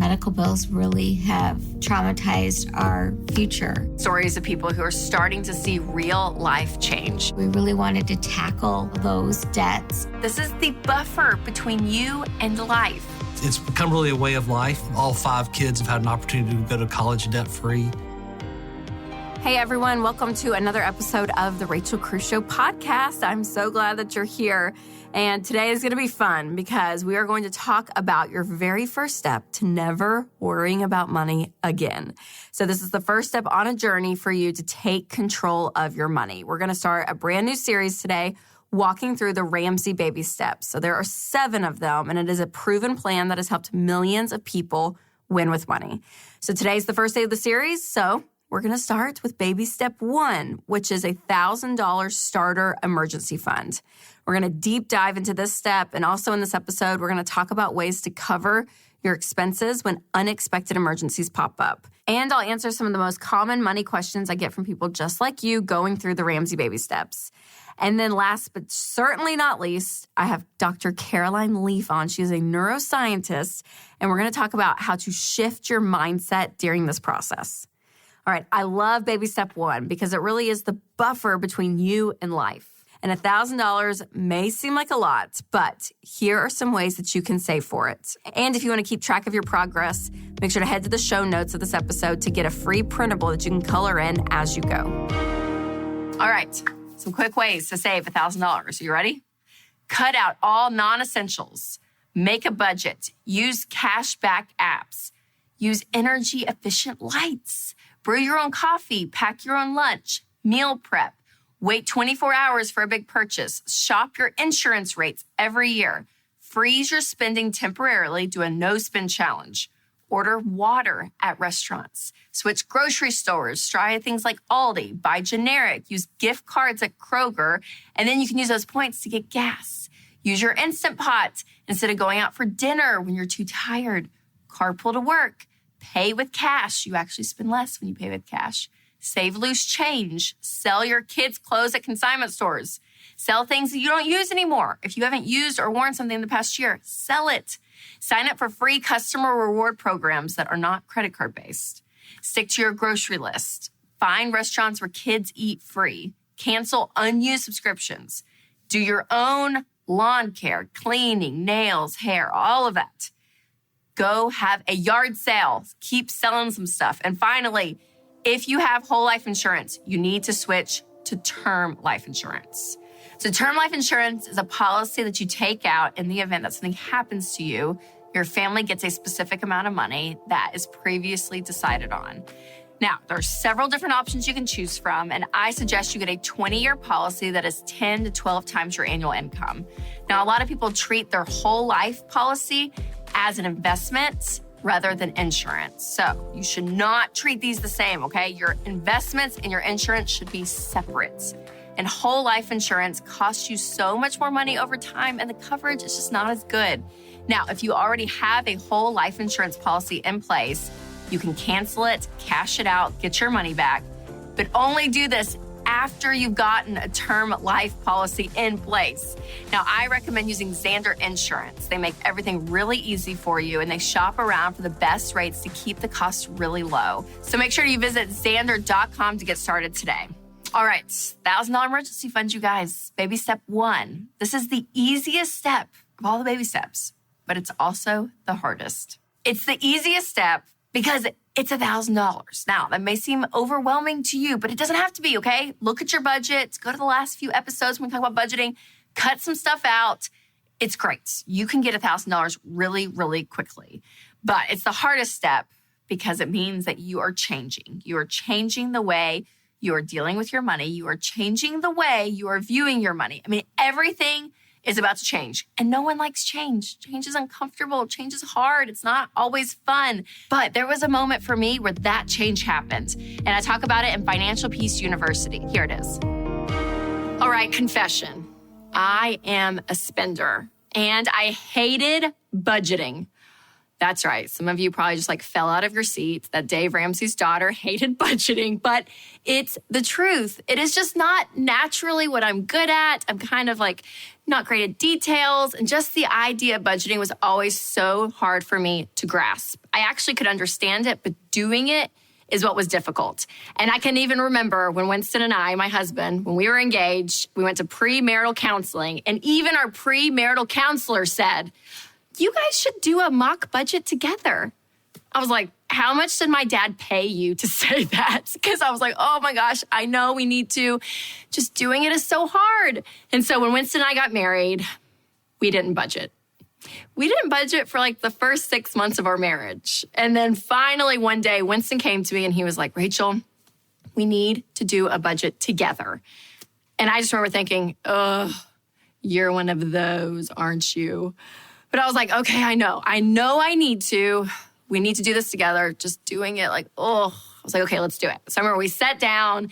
Medical bills really have traumatized our future. Stories of people who are starting to see real life change. We really wanted to tackle those debts. This is the buffer between you and life. It's become really a way of life. All 5 kids have had an opportunity to go to college debt-free. Hey everyone, welcome to another episode of the Rachel Cruze Show podcast. I'm so glad that you're here. And today is going to be fun because we are going to talk about your very first step to never worrying about money again. So this is the first step on a journey for you to take control of your money. We're going to start a brand new series today, walking through the Ramsey Baby Steps. So there are 7 of them, and it is a proven plan that has helped millions of people win with money. So today's the first day of the series, so we're going to start with baby step 1, which is a $1,000 starter emergency fund. We're going to deep dive into this step. And also in this episode, we're going to talk about ways to cover your expenses when unexpected emergencies pop up. And I'll answer some of the most common money questions I get from people just like you going through the Ramsey Baby Steps. And then last but certainly not least, I have Dr. Caroline Leaf on. She is a neuroscientist, and we're going to talk about how to shift your mindset during this process. All right, I love baby step 1 because it really is the buffer between you and life. And $1,000 may seem like a lot, but here are some ways that you can save for it. And if you want to keep track of your progress, make sure to head to the show notes of this episode to get a free printable that you can color in as you go. All right, some quick ways to save $1,000. Are you ready? Cut out all non-essentials. Make a budget. Use cashback apps. Use energy-efficient lights. Brew your own coffee, pack your own lunch, meal prep, wait 24 hours for a big purchase, shop your insurance rates every year, freeze your spending temporarily, do a no-spend challenge, order water at restaurants, switch grocery stores, try things like Aldi, buy generic, use gift cards at Kroger, and then you can use those points to get gas. Use your Instant Pot instead of going out for dinner when you're too tired. Carpool to work. Pay with cash. You actually spend less when you pay with cash. Save loose change. Sell your kids' clothes at consignment stores. Sell things that you don't use anymore. If you haven't used or worn something in the past year, sell it. Sign up for free customer reward programs that are not credit card based. Stick to your grocery list. Find restaurants where kids eat free. Cancel unused subscriptions. Do your own lawn care, cleaning, nails, hair, all of that. Go have a yard sale. Keep selling some stuff. And finally, if you have whole life insurance, you need to switch to term life insurance. So term life insurance is a policy that you take out in the event that something happens to you. Your family gets a specific amount of money that is previously decided on. Now, there are several different options you can choose from, and I suggest you get a 20-year policy that is 10 to 12 times your annual income. Now, a lot of people treat their whole life policy as an investment rather than insurance. So you should not treat these the same, okay? Your investments and your insurance should be separate. And whole life insurance costs you so much more money over time, and the coverage is just not as good. Now, if you already have a whole life insurance policy in place, you can cancel it, cash it out, get your money back, but only do this after you've gotten a term life policy in place. Now, I recommend using Xander Insurance. They make everything really easy for you, and they shop around for the best rates to keep the costs really low. So make sure you visit Xander.com to get started today. All right, $1,000 emergency fund, you guys. Baby step 1. This is the easiest step of all the baby steps, but it's also the hardest. It's the easiest step because it's $1,000. Now, that may seem overwhelming to you, but it doesn't have to be, okay? Look at your budget. Go to the last few episodes when we talk about budgeting. Cut some stuff out. It's great. You can get $1,000 really, really quickly. But it's the hardest step because it means that you are changing. You are changing the way you are dealing with your money. You are changing the way you are viewing your money. I mean, everything is about to change. And no one likes change. Change is uncomfortable. Change is hard. It's not always fun. But there was a moment for me where that change happened. And I talk about it in Financial Peace University. Here it is. All right, confession. I am a spender and I hated budgeting. That's right. Some of you probably just like fell out of your seats that Dave Ramsey's daughter hated budgeting, but it's the truth. It is just not naturally what I'm good at. I'm kind of like not great at details. And just the idea of budgeting was always so hard for me to grasp. I actually could understand it, but doing it is what was difficult. And I can even remember when Winston and I, my husband, when we were engaged, we went to premarital counseling. And even our premarital counselor said, you guys should do a mock budget together. I was like, how much did my dad pay you to say that? Because I was like, oh my gosh, I know we need to. Just doing it is so hard. And so when Winston and I got married, we didn't budget. We didn't budget for like the first 6 months of our marriage. And then finally one day, Winston came to me and he was like, Rachel, we need to do a budget together. And I just remember thinking, oh, you're one of those, aren't you? But I was like, okay, I know I need to. We need to do this together. Just doing it like, oh, I was like, okay, let's do it. So I remember we sat down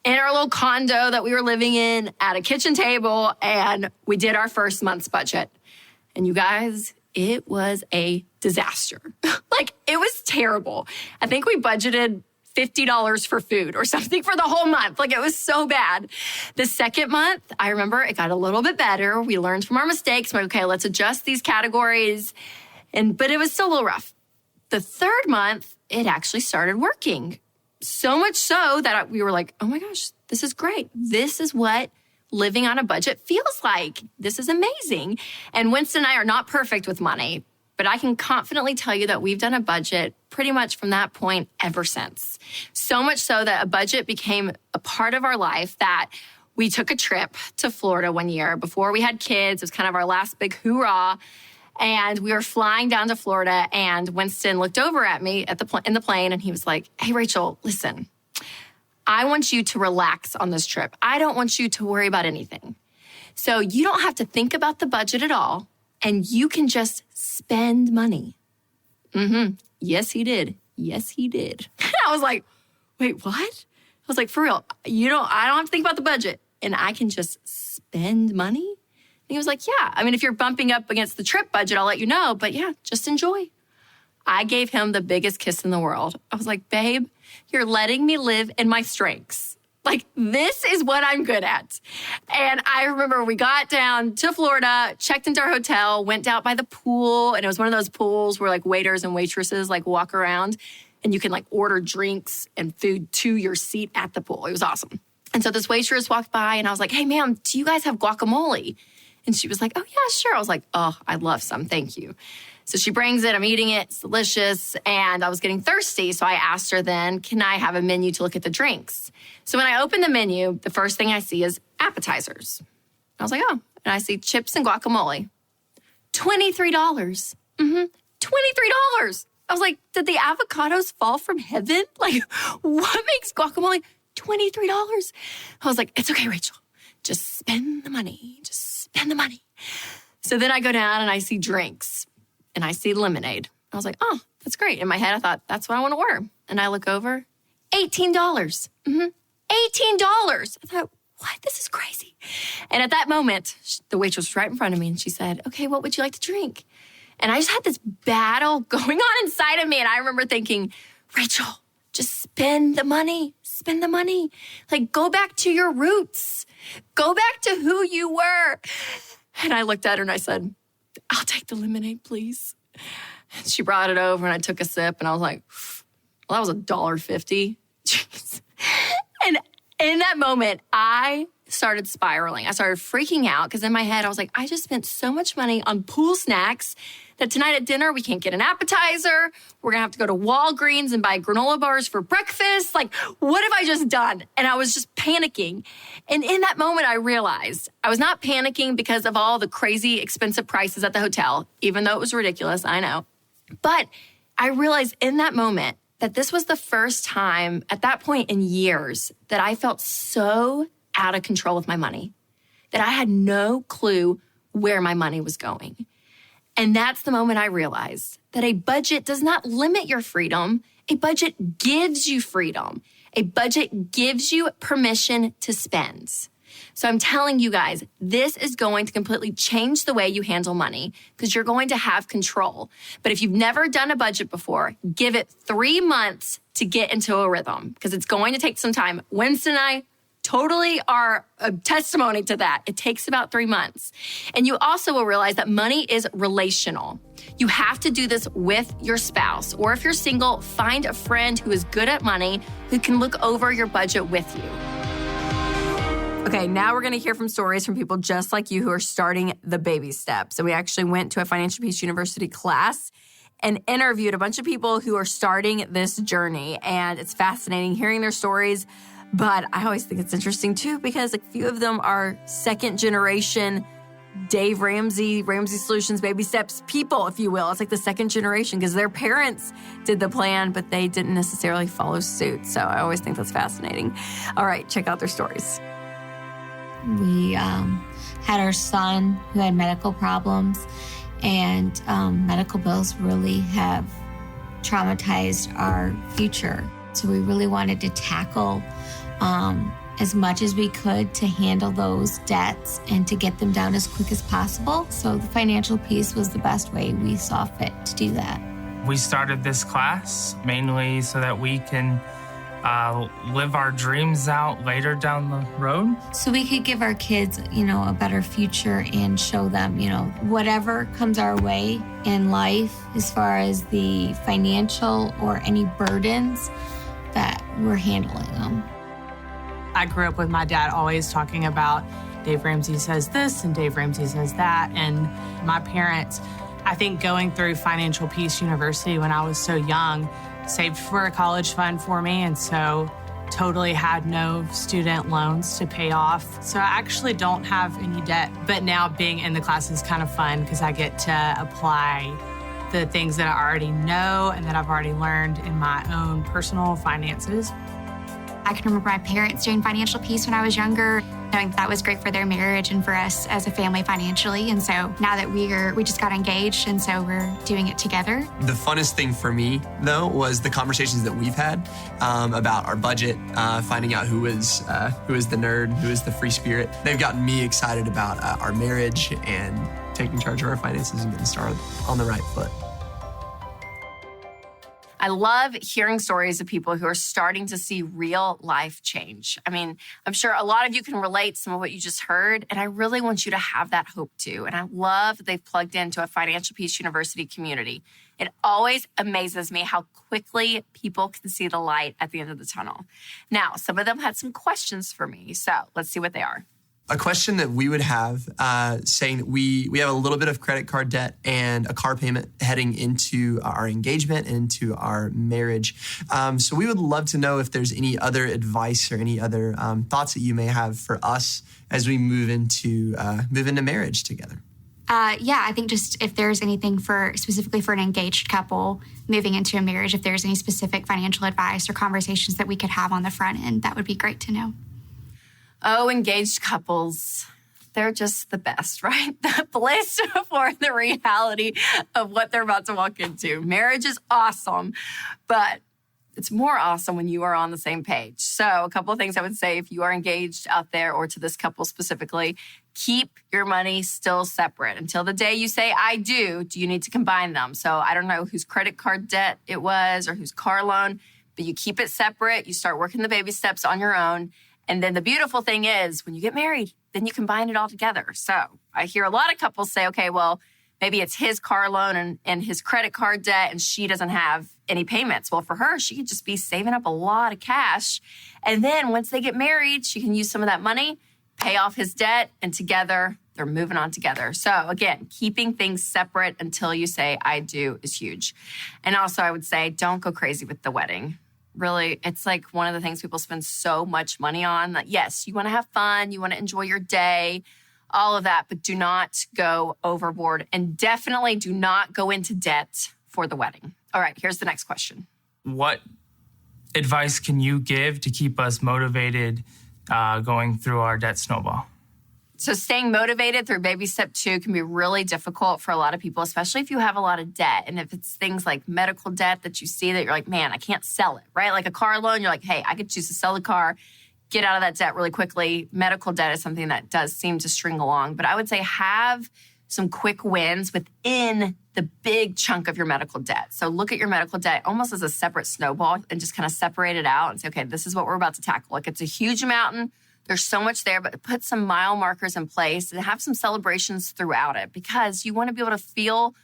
in our little condo that we were living in at a kitchen table and we did our first month's budget. And you guys, it was a disaster. Like, it was terrible. I think we budgeted $50 for food or something for the whole month. Like, it was so bad. The second month, I remember it got a little bit better. We learned from our mistakes. We're like, okay, let's adjust these categories. But it was still a little rough. The third month, it actually started working. So much so that we were like, oh my gosh, this is great. This is what living on a budget feels like. This is amazing. And Winston and I are not perfect with money, but I can confidently tell you that we've done a budget pretty much from that point ever since. So much so that a budget became a part of our life that we took a trip to Florida one year before we had kids. It was kind of our last big hoorah. And we were flying down to Florida and Winston looked over at me in the plane and he was like, hey, Rachel, listen, I want you to relax on this trip. I don't want you to worry about anything. So you don't have to think about the budget at all. And you can just spend money. Yes, he did. Yes, he did. I was like, wait, what? I was like, for real, I don't have to think about the budget and I can just spend money? And he was like, yeah. I mean, if you're bumping up against the trip budget, I'll let you know. But yeah, just enjoy. I gave him the biggest kiss in the world. I was like, babe, you're letting me live in my strengths. Like, this is what I'm good at. And I remember we got down to Florida, checked into our hotel, went out by the pool. And it was one of those pools where like waiters and waitresses like walk around and you can like order drinks and food to your seat at the pool. It was awesome. And so this waitress walked by and I was like, hey, ma'am, do you guys have guacamole? And she was like, oh, yeah, sure. I was like, oh, I'd love some. Thank you. So she brings it. I'm eating it. It's delicious. And I was getting thirsty. So I asked her then, can I have a menu to look at the drinks? So when I open the menu, the first thing I see is appetizers. I was like, oh. And I see chips and guacamole. $23. $23. I was like, did the avocados fall from heaven? Like, what makes guacamole $23? I was like, it's okay, Rachel. Just spend the money. Just spend the money. So then I go down and I see drinks. And I see lemonade. I was like, oh, that's great. In my head, I thought, that's what I want to order. And I look over, $18. $18. I thought, what? This is crazy. And at that moment, the waitress was right in front of me and she said, okay, what would you like to drink? And I just had this battle going on inside of me. And I remember thinking, Rachel, just spend the money. Spend the money. Like, go back to your roots. Go back to who you were. And I looked at her and I said, I'll take the lemonade, please. And she brought it over and I took a sip and I was like, well, that was $1.50. Jeez. And in that moment, I started spiraling. I started freaking out because in my head, I was like, I just spent so much money on pool snacks that tonight at dinner, we can't get an appetizer. We're going to have to go to Walgreens and buy granola bars for breakfast. Like, what have I just done? And I was just panicking. And in that moment, I realized I was not panicking because of all the crazy expensive prices at the hotel, even though it was ridiculous, I know. But I realized in that moment that this was the first time at that point in years that I felt so out of control with my money, that I had no clue where my money was going. And that's the moment I realized that a budget does not limit your freedom. A budget gives you freedom. A budget gives you permission to spend. So I'm telling you guys, this is going to completely change the way you handle money because you're going to have control. But if you've never done a budget before, give it 3 months to get into a rhythm because it's going to take some time. Winston and I totally are a testimony to that. It takes about 3 months. And you also will realize that money is relational. You have to do this with your spouse, or if you're single, find a friend who is good at money who can look over your budget with you. Okay, now we're going to hear from stories from people just like you who are starting the baby steps. And we actually went to a Financial Peace University class and interviewed a bunch of people who are starting this journey. And it's fascinating hearing their stories. But I always think it's interesting too, because a few of them are second generation Dave Ramsey Solutions, Baby Steps people, if you will. It's like the second generation because their parents did the plan, but they didn't necessarily follow suit. So I always think that's fascinating. All right, check out their stories. We had our son who had medical problems, and medical bills really have traumatized our future. So we really wanted to tackle as much as we could to handle those debts and to get them down as quick as possible. So the financial piece was the best way we saw fit to do that. We started this class mainly so that we can live our dreams out later down the road. So we could give our kids, a better future and show them, whatever comes our way in life as far as the financial or any burdens, that we're handling them. I grew up with my dad always talking about Dave Ramsey says this and Dave Ramsey says that. And my parents, I think going through Financial Peace University when I was so young, saved for a college fund for me. And so totally had no student loans to pay off. So I actually don't have any debt. But now being in the class is kind of fun because I get to apply the things that I already know and that I've already learned in my own personal finances. I can remember my parents doing Financial Peace when I was younger, knowing that was great for their marriage and for us as a family financially. And so now that we just got engaged, and so we're doing it together. The funnest thing for me, though, was the conversations that we've had about our budget, finding out who is the nerd, who is the free spirit. They've gotten me excited about our marriage and taking charge of our finances and getting started on the right foot. I love hearing stories of people who are starting to see real life change. I mean, I'm sure a lot of you can relate to some of what you just heard, and I really want you to have that hope too. And I love that they've plugged into a Financial Peace University community. It always amazes me how quickly people can see the light at the end of the tunnel. Now, some of them had some questions for me, so let's see what they are. A question that we would have saying that we have a little bit of credit card debt and a car payment heading into our engagement and into our marriage. So we would love to know if there's any other advice or any other thoughts that you may have for us as we move into marriage together. I think just if there's anything specifically for an engaged couple moving into a marriage, if there's any specific financial advice or conversations that we could have on the front end, that would be great to know. Oh, engaged couples, they're just the best, right? The bliss for the reality of what they're about to walk into. Marriage is awesome, but it's more awesome when you are on the same page. So a couple of things I would say if you are engaged out there, or to this couple specifically, keep your money still separate. Until the day you say, I do you need to combine them? So I don't know whose credit card debt it was or whose car loan, but you keep it separate. You start working the baby steps on your own. And then the beautiful thing is when you get married, then you combine it all together. So I hear a lot of couples say, okay, well, maybe it's his car loan and his credit card debt, and she doesn't have any payments. Well, for her, she could just be saving up a lot of cash. And then once they get married, she can use some of that money, pay off his debt, and together they're moving on together. So again, keeping things separate until you say, I do is huge. And also I would say, don't go crazy with the wedding. Really, it's like one of the things people spend so much money on. That yes, you want to have fun, you want to enjoy your day, all of that, but do not go overboard, and definitely do not go into debt for the wedding. All right, here's the next question. What advice can you give to keep us motivated going through our debt snowball? So staying motivated through baby step 2 can be really difficult for a lot of people, especially if you have a lot of debt. And if it's things like medical debt that you see that you're like, man, I can't sell it, right? Like a car loan, you're like, hey, I could choose to sell the car, get out of that debt really quickly. Medical debt is something that does seem to string along. But I would say have some quick wins within the big chunk of your medical debt. So look at your medical debt almost as a separate snowball and just kind of separate it out and say, okay, this is what we're about to tackle. Like, it's a huge mountain. There's so much there, but put some mile markers in place and have some celebrations throughout it, because you want to be able to feel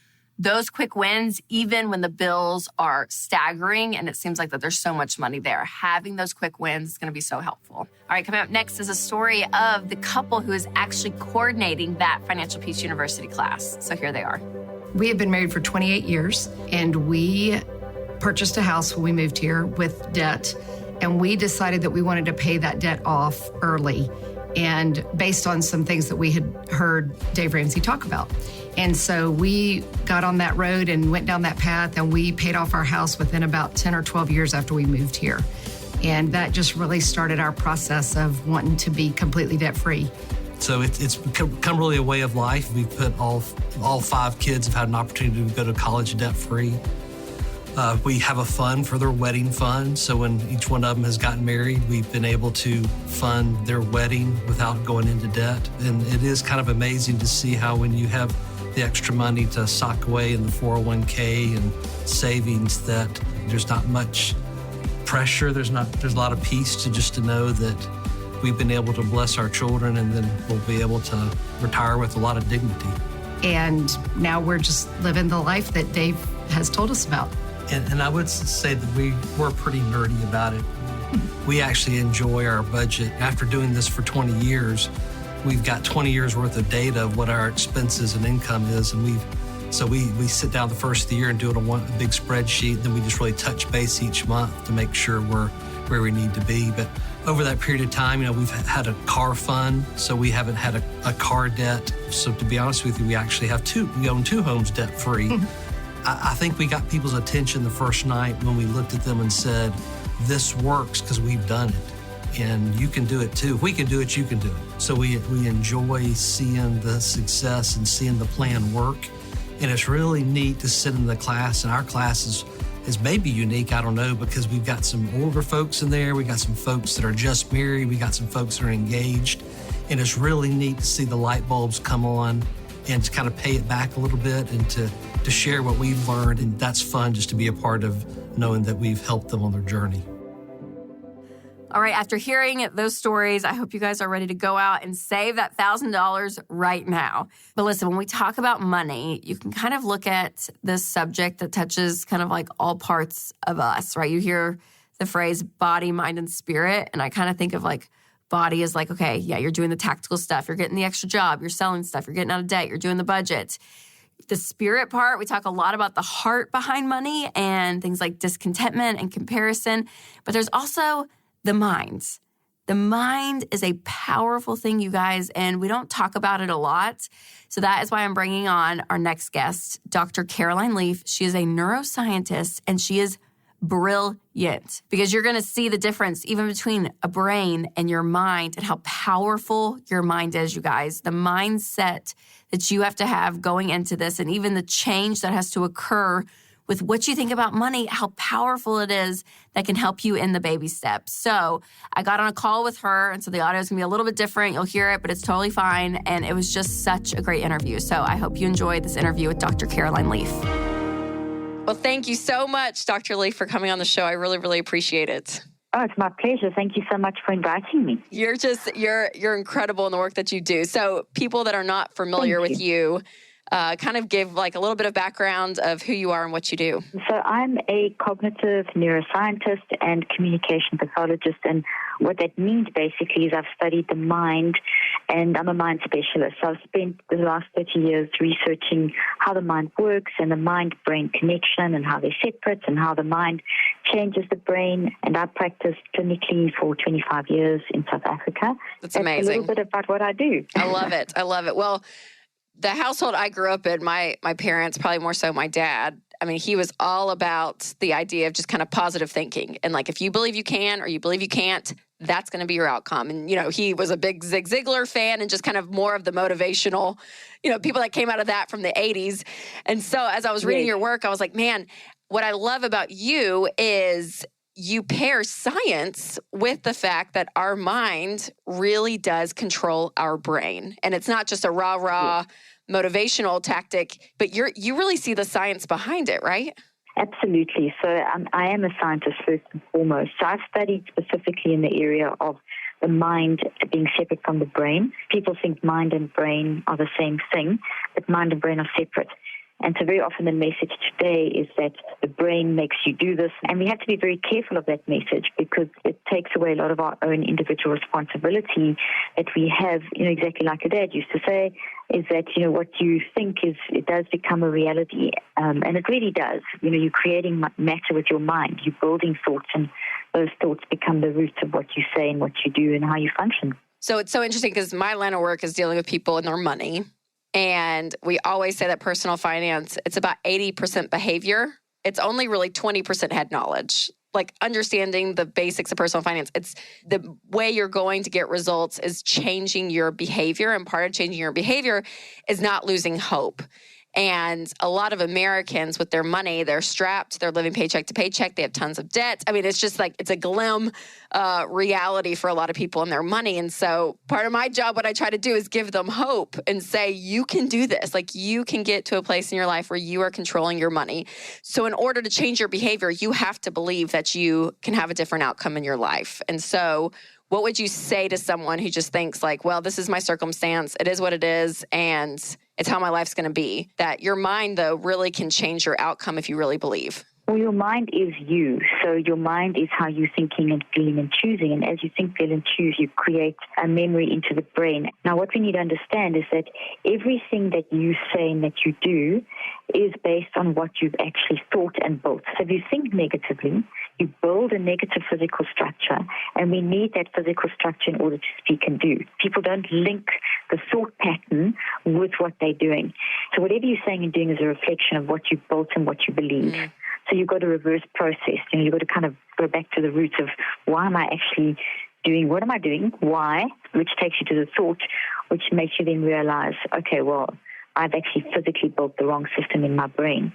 those quick wins even when the bills are staggering and it seems like that there's so much money there. Having those quick wins is going to be so helpful. All right, coming up next is a story of the couple who is actually coordinating that Financial Peace University class. So here they are. We have been married for 28 years, and we purchased a house when we moved here with debt, and we decided that we wanted to pay that debt off early, and based on some things that we had heard Dave Ramsey talk about. And so we got on that road and went down that path, and we paid off our house within about 10 or 12 years after we moved here. And that just really started our process of wanting to be completely debt-free. So it's become really a way of life. We've put all 5 kids have had an opportunity to go to college debt-free. We have a fund for their wedding fund. So when each one of them has gotten married, we've been able to fund their wedding without going into debt. And it is kind of amazing to see how when you have the extra money to sock away in the 401k and savings, that there's not much pressure. There's a lot of peace to know that we've been able to bless our children, and then we'll be able to retire with a lot of dignity. And now we're just living the life that Dave has told us about. And I would say that we're pretty nerdy about it. We actually enjoy our budget. After doing this for 20 years, we've got 20 years worth of data of what our expenses and income is. And we sit down the first of the year and do it on a big spreadsheet. Then we just really touch base each month to make sure we're where we need to be. But over that period of time, we've had a car fund, so we haven't had a car debt. So to be honest with you, we actually we own 2 homes debt-free. I think we got people's attention the first night when we looked at them and said, this works because we've done it. And you can do it too. If we can do it, you can do it. So we enjoy seeing the success and seeing the plan work. And it's really neat to sit in the class, and our class is maybe unique, I don't know, because we've got some older folks in there. We got some folks that are just married. We got some folks that are engaged. And it's really neat to see the light bulbs come on and to kind of pay it back a little bit and to share what we've learned. And that's fun, just to be a part of knowing that we've helped them on their journey. All right, after hearing those stories, I hope you guys are ready to go out and save that $1,000 right now. But listen, when we talk about money, you can kind of look at this subject that touches kind of like all parts of us, right? You hear the phrase body, mind, and spirit, and I kind of think of like body is like, okay, yeah, you're doing the tactical stuff. You're getting the extra job. You're selling stuff. You're getting out of debt. You're doing the budget. The spirit part, we talk a lot about the heart behind money and things like discontentment and comparison. But there's also the mind. The mind is a powerful thing, you guys, and we don't talk about it a lot. So that is why I'm bringing on our next guest, Dr. Caroline Leaf. She is a neuroscientist, and she is brilliant, because you're going to see the difference even between a brain and your mind and how powerful your mind is, you guys. The mindset that you have to have going into this, and even the change that has to occur with what you think about money, how powerful it is that can help you in the baby steps. So I got on a call with her, and so the audio is going to be a little bit different. You'll hear it, but it's totally fine. And it was just such a great interview. So I hope you enjoyed this interview with Dr. Caroline Leaf. Well, thank you so much, Dr. Leaf, for coming on the show. I really, really appreciate it. Oh, it's my pleasure. Thank you so much for inviting me. You're incredible in the work that you do. So people that are not familiar with you, kind of give like a little bit of background of who you are and what you do. So I'm a cognitive neuroscientist and communication pathologist. And what that means basically is I've studied the mind, and I'm a mind specialist. So I've spent the last 30 years researching how the mind works and the mind-brain connection and how they're separate and how the mind changes the brain. And I practiced clinically for 25 years in South Africa. That's amazing. A little bit about what I do. I love it. I love it. Well, the household I grew up in, my parents, probably more so my dad, I mean, he was all about the idea of just kind of positive thinking. And like, if you believe you can or you believe you can't, that's going to be your outcome. And, he was a big Zig Ziglar fan and just kind of more of the motivational, people that came out of that from the 80s. And so as I was reading your work, I was like, man, what I love about you is you pair science with the fact that our mind really does control our brain. And it's not just a rah-rah motivational tactic, but you really see the science behind it, right? Absolutely. So I am a scientist first and foremost. So I've studied specifically in the area of the mind being separate from the brain. People think mind and brain are the same thing, but mind and brain are separate. And so very often the message today is that the brain makes you do this. And we have to be very careful of that message because it takes away a lot of our own individual responsibility that we have, exactly like your dad used to say, is that, what you think it does become a reality. And it really does. You're creating matter with your mind. You're building thoughts, and those thoughts become the roots of what you say and what you do and how you function. So it's so interesting because my line of work is dealing with people and their money. And we always say that personal finance, it's about 80% behavior. It's only really 20% head knowledge. Like understanding the basics of personal finance. It's the way you're going to get results is changing your behavior. And part of changing your behavior is not losing hope. And a lot of Americans with their money, they're strapped, they're living paycheck to paycheck, they have tons of debt. I mean, it's just like, it's a glim reality for a lot of people and their money. And so part of my job, what I try to do is give them hope and say, you can do this. Like you can get to a place in your life where you are controlling your money. So in order to change your behavior, you have to believe that you can have a different outcome in your life. And so what would you say to someone who just thinks like, well, this is my circumstance, it is what it is, and it's how my life's going to be? That your mind, though, really can change your outcome if you really believe. Well, your mind is you. So your mind is how you're thinking and feeling and choosing. And as you think, feel, and choose, you create a memory into the brain. Now, what we need to understand is that everything that you say and that you do is based on what you've actually thought and built. So if you think negatively, you build a negative physical structure, and we need that physical structure in order to speak and do. People don't link the thought pattern with what they're doing. So whatever you're saying and doing is a reflection of what you've built and what you believe. So you've got to reverse process. You've got to kind of go back to the roots of why am I actually doing, what am I doing, why, which takes you to the thought, which makes you then realize, okay, well, I've actually physically built the wrong system in my brain.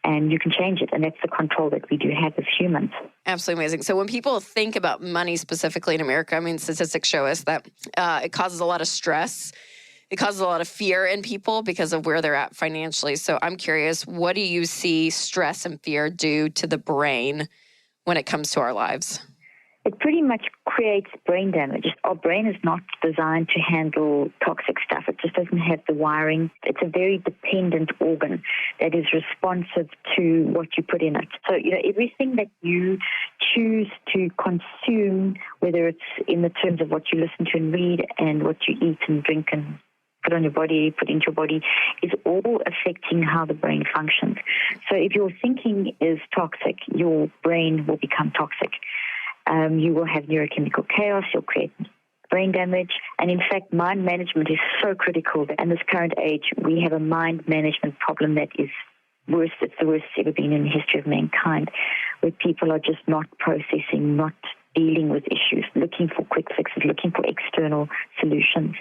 And you can change it. And that's the control that we do have as humans. Absolutely amazing. So when people think about money specifically in America, I mean, statistics show us that it causes a lot of stress. It causes a lot of fear in people because of where they're at financially. So I'm curious, what do you see stress and fear do to the brain when it comes to our lives? It pretty much creates brain damage. Our brain is not designed to handle toxic stuff. It just doesn't have the wiring. It's a very dependent organ that is responsive to what you put in it. So, everything that you choose to consume, whether it's in the terms of what you listen to and read and what you eat and drink and put on your body, put into your body, is all affecting how the brain functions. So if your thinking is toxic, your brain will become toxic. You will have neurochemical chaos, you'll create brain damage. And in fact, mind management is so critical. In this current age, we have a mind management problem that is worse. It's the worst it's ever been in the history of mankind, where people are just not processing, not dealing with issues, looking for quick fixes, looking for external solutions.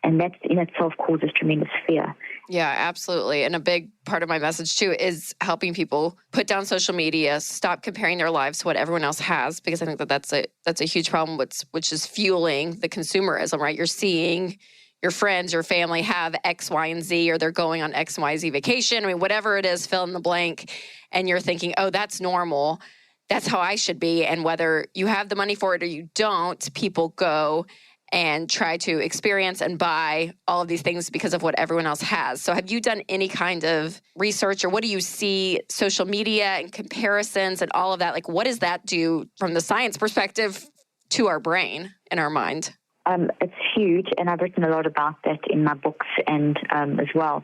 And that in itself causes tremendous fear. Yeah, absolutely. And a big part of my message, too, is helping people put down social media, stop comparing their lives to what everyone else has, because I think that's a huge problem, which is fueling the consumerism, right? You're seeing your friends, your family have X, Y, and Z, or they're going on X, Y, Z vacation. I mean, whatever it is, fill in the blank. And you're thinking, oh, that's normal. That's how I should be. And whether you have the money for it or you don't, people go and try to experience and buy all of these things because of what everyone else has. So have you done any kind of research, or what do you see social media and comparisons and all of that? Like, what does that do from the science perspective to our brain and our mind? It's huge, and I've written a lot about that in my books and as well.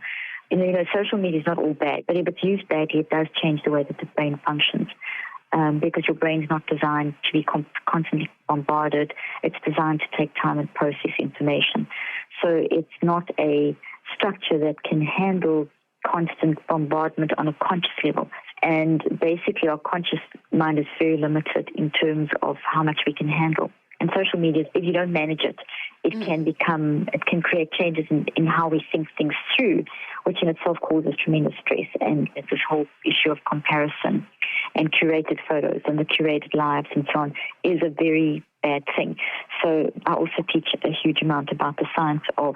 Social media is not all bad, but if it's used badly, it does change the way that the brain functions. Because your brain's not designed to be constantly bombarded. It's designed to take time and process information. So it's not a structure that can handle constant bombardment on a conscious level. And basically our conscious mind is very limited in terms of how much we can handle. And social media, if you don't manage it, it can create changes in how we think things through, which in itself causes tremendous stress. And it's this whole issue of comparison and curated photos and the curated lives and so on is a very bad thing. So I also teach a huge amount about the science of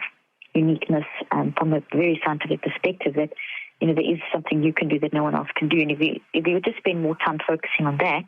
uniqueness from a very scientific perspective, that there is something you can do that no one else can do. And if we would just spend more time focusing on that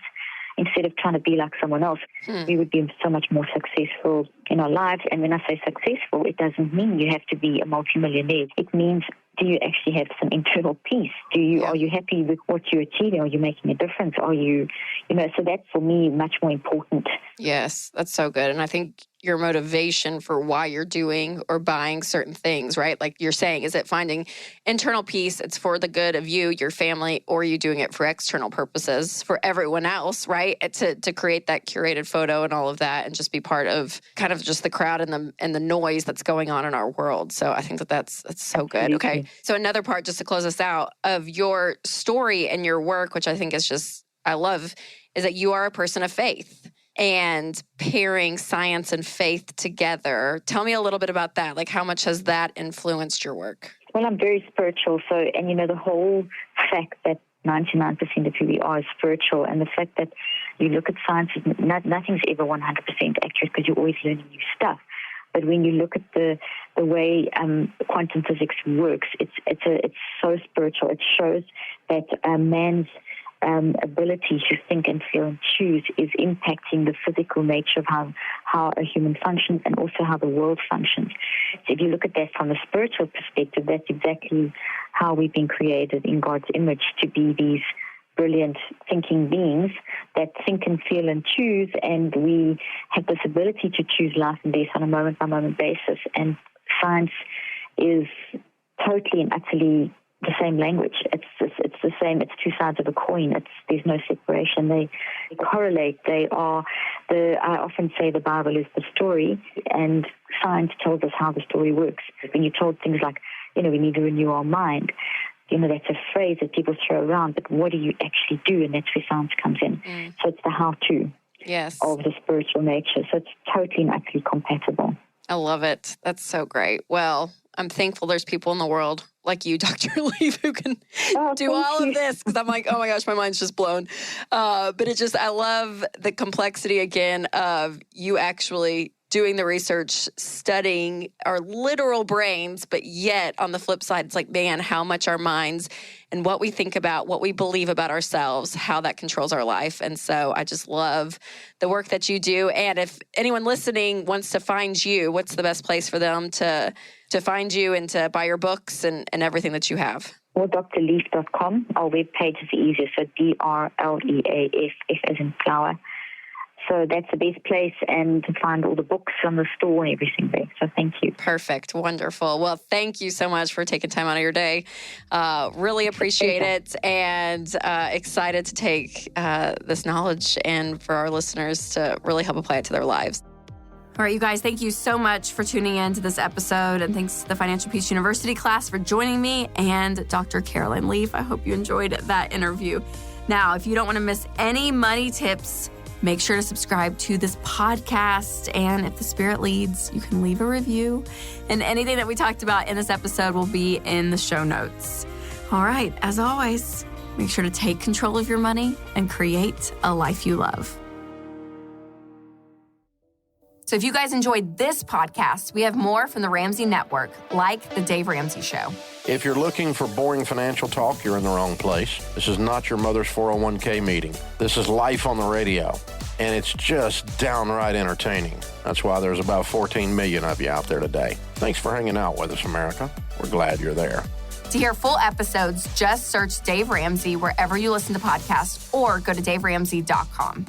instead of trying to be like someone else, we would be so much more successful in our lives. And when I say successful, it doesn't mean you have to be a multimillionaire. It means, do you actually have some internal peace? Are you happy with what you're achieving? Are you making a difference? Are you, so that's for me much more important. Yes, that's so good. And I think your motivation for why you're doing or buying certain things, right? Like you're saying, is it finding internal peace? It's for the good of you, your family, or are you doing it for external purposes for everyone else, right? To create that curated photo and all of that and just be part of kind of just the crowd and the noise that's going on in our world. So I think that's so good. Okay. So another part, just to close us out, of your story and your work, which I think is just, I love, is that you are a person of faith. And pairing science and faith together. Tell me a little bit about that. Like, how much has that influenced your work? Well, I'm very spiritual. So, and the whole fact that 99% of who we are is spiritual, and the fact that you look at science, nothing's ever 100% accurate because you're always learning new stuff. But when you look at the way quantum physics works, it's so spiritual. It shows that man's ability to think and feel and choose is impacting the physical nature of how a human functions and also how the world functions. So if you look at that from a spiritual perspective, that's exactly how we've been created in God's image, to be these brilliant thinking beings that think and feel and choose, and we have this ability to choose life and death on a moment-by-moment basis. And science is totally and utterly the same language. It's the same. It's two sides of a coin. There's no separation. They correlate. I often say the Bible is the story, and science tells us how the story works. When you're told things like, we need to renew our mind, that's a phrase that people throw around, but what do you actually do? And that's where science comes in. So it's the how-to of the spiritual nature. So it's totally and utterly compatible. I love it. That's so great. Well, I'm thankful there's people in the world like you, Dr. Leaf, who can do all of this, because I'm like, oh my gosh, my mind's just blown. But I love the complexity again of you actually doing the research, studying our literal brains, but yet on the flip side, it's like, man, how much our minds and what we think about, what we believe about ourselves, how that controls our life. And so I just love the work that you do. And if anyone listening wants to find you, what's the best place for them to find you and to buy your books and everything that you have? Or drleaf.com. Our webpage is the easiest, so DRLEAF, F as in flower. So that's the best place, and to find all the books on the store and everything there. So thank you. Perfect. Wonderful. Well, thank you so much for taking time out of your day. Really appreciate it, and excited to take this knowledge and for our listeners to really help apply it to their lives. All right, you guys, thank you so much for tuning in to this episode, and thanks to the Financial Peace University class for joining me and Dr. Caroline Leaf. I hope you enjoyed that interview. Now, if you don't want to miss any money tips, make sure to subscribe to this podcast, and if the Spirit leads, you can leave a review, and anything that we talked about in this episode will be in the show notes. All right, as always, make sure to take control of your money and create a life you love. So if you guys enjoyed this podcast, we have more from the Ramsey Network, like The Dave Ramsey Show. If you're looking for boring financial talk, you're in the wrong place. This is not your mother's 401k meeting. This is life on the radio, and it's just downright entertaining. That's why there's about 14 million of you out there today. Thanks for hanging out with us, America. We're glad you're there. To hear full episodes, just search Dave Ramsey wherever you listen to podcasts or go to DaveRamsey.com.